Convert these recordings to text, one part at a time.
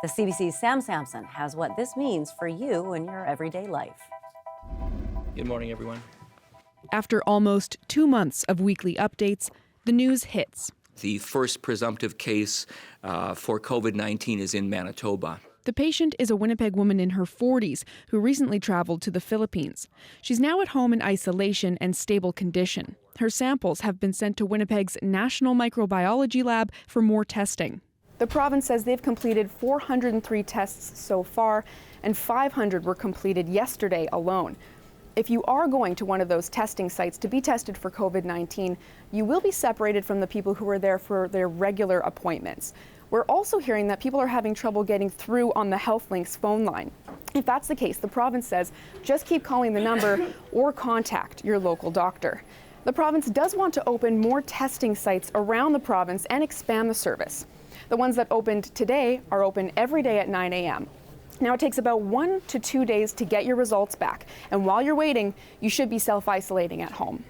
The CBC's Sam Sampson has what this means for you in your everyday life. Good morning, everyone. After almost 2 months of weekly updates, the news hits. The first presumptive case for COVID-19 is in Manitoba. The patient is a Winnipeg woman in her 40s who recently traveled to the Philippines. She's now at home in isolation and stable condition. Her samples have been sent to Winnipeg's National Microbiology Lab for more testing. The province says they've completed 403 tests so far, and 500 were completed yesterday alone. If you are going to one of those testing sites to be tested for COVID-19, you will be separated from the people who are there for their regular appointments. We're also hearing that people are having trouble getting through on the HealthLink's phone line. If that's the case, the province says just keep calling the number or contact your local doctor. The province does want to open more testing sites around the province and expand the service. The ones that opened today are open every day at 9 a.m. Now, it takes about 1 to 2 days to get your results back. And while you're waiting, you should be self-isolating at home.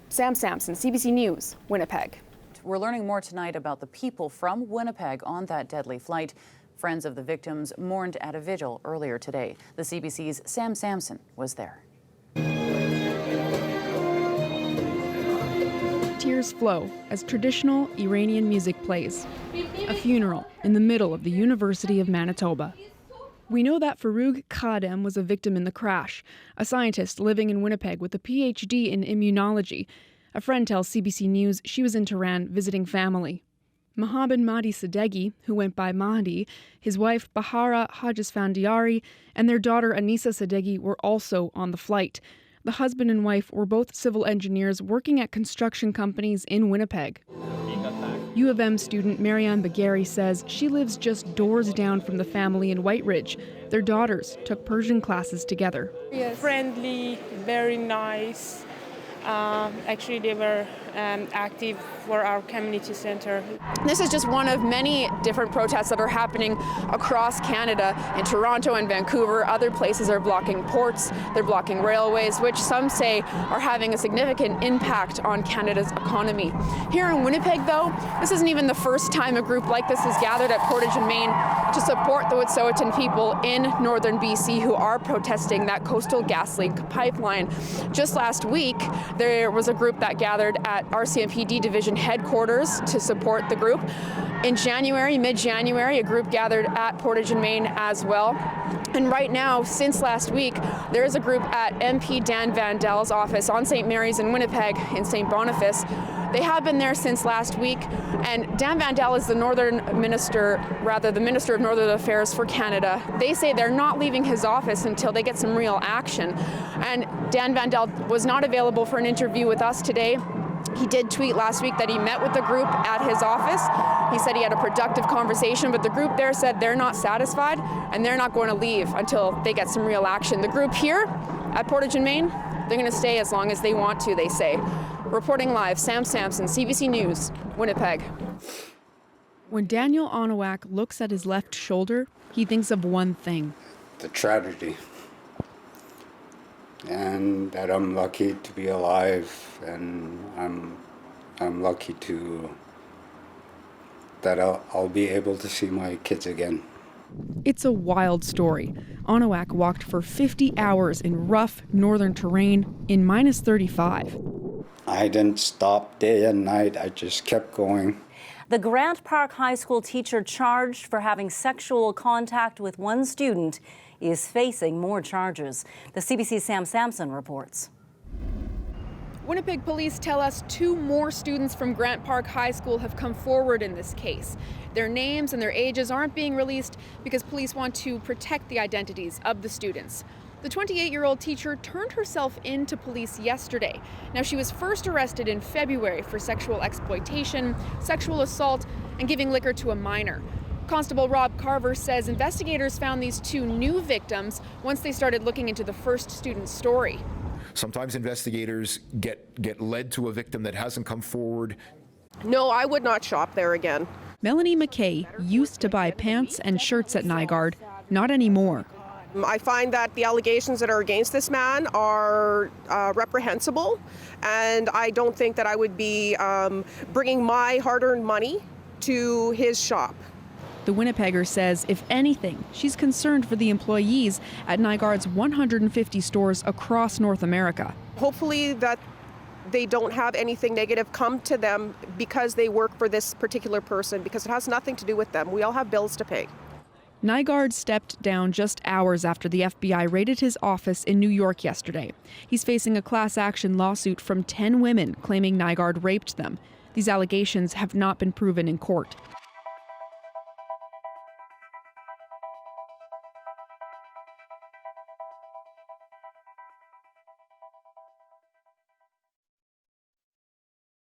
Sam Sampson, CBC News, Winnipeg. We're learning more tonight about the people from Winnipeg on that deadly flight. Friends of the victims mourned at a vigil earlier today. The CBC's Sam Sampson was there. Tears flow as traditional Iranian music plays. A funeral in the middle of the University of Manitoba. We know that Farouk Khadem was a victim in the crash, a scientist living in Winnipeg with a PhD in immunology. A friend tells CBC News she was in Tehran visiting family. Mohammed Mahdi Sadeghi, who went by Mahdi, his wife Bahara Hajisfandiari, and their daughter Anisa Sadeghi were also on the flight. The husband and wife were both civil engineers working at construction companies in Winnipeg. U of M student Marianne Bagheri says she lives just doors down from the family in White Ridge. Their daughters took Persian classes together. Yes. Friendly, very nice. Actually, they were active for our community center. This is just one of many different protests that are happening across Canada. In Toronto and Vancouver, other places are blocking ports, they're blocking railways, which some say are having a significant impact on Canada's economy. Here in Winnipeg, though, this isn't even the first time a group like this has gathered at Portage and Main to support the Wet'suwet'en people in northern BC who are protesting that Coastal GasLink pipeline. Just last week, there was a group that gathered at RCMPD Division headquarters to support the group. In January, mid-January, a group gathered at Portage and Main as well. And right now, since last week, there is a group at MP Dan Vandel's office on St. Mary's in Winnipeg in St. Boniface. They have been there since last week, and Dan Vandel is the Minister of Northern Affairs for Canada. They say they're not leaving his office until they get some real action. And Dan Vandel was not available for an interview with us today. He did tweet last week that he met with the group at his office. He said he had a productive conversation, but the group there said they're not satisfied and they're not going to leave until they get some real action. The group here at Portage and Main, they're going to stay as long as they want to, they say. Reporting live, Sam Sampson, CBC News, Winnipeg. When Daniel Onowak looks at his left shoulder, he thinks of one thing. The tragedy. And that I'm lucky to be alive, and I'm lucky that I'll be able to see my kids again. It's a wild story. Onowak walked for 50 hours in rough northern terrain in minus 35. I didn't stop day and night. I just kept going. The Grant Park High School teacher charged for having sexual contact with one student is facing more charges. The CBC's Sam Sampson reports. Winnipeg police tell us 2 more students from Grant Park High School have come forward in this case. Their names and their ages aren't being released because police want to protect the identities of the students. The 28-year-old teacher turned herself in to police yesterday. Now, she was first arrested in February for sexual exploitation, sexual assault, and giving liquor to a minor. Constable Rob Carver says investigators found these 2 new victims once they started looking into the first student's story. Sometimes investigators get led to a victim that hasn't come forward. No, I would not shop there again. Melanie McKay used to buy pants and shirts at Nygaard, not anymore. I find that the allegations that are against this man are reprehensible, and I don't think that I would be bringing my hard-earned money to his shop. The Winnipegger says, if anything, she's concerned for the employees at Nygaard's 150 stores across North America. Hopefully that they don't have anything negative come to them because they work for this particular person, because it has nothing to do with them. We all have bills to pay. Nygaard stepped down just hours after the FBI raided his office in New York yesterday. He's facing a class action lawsuit from 10 women claiming Nygaard raped them. These allegations have not been proven in court.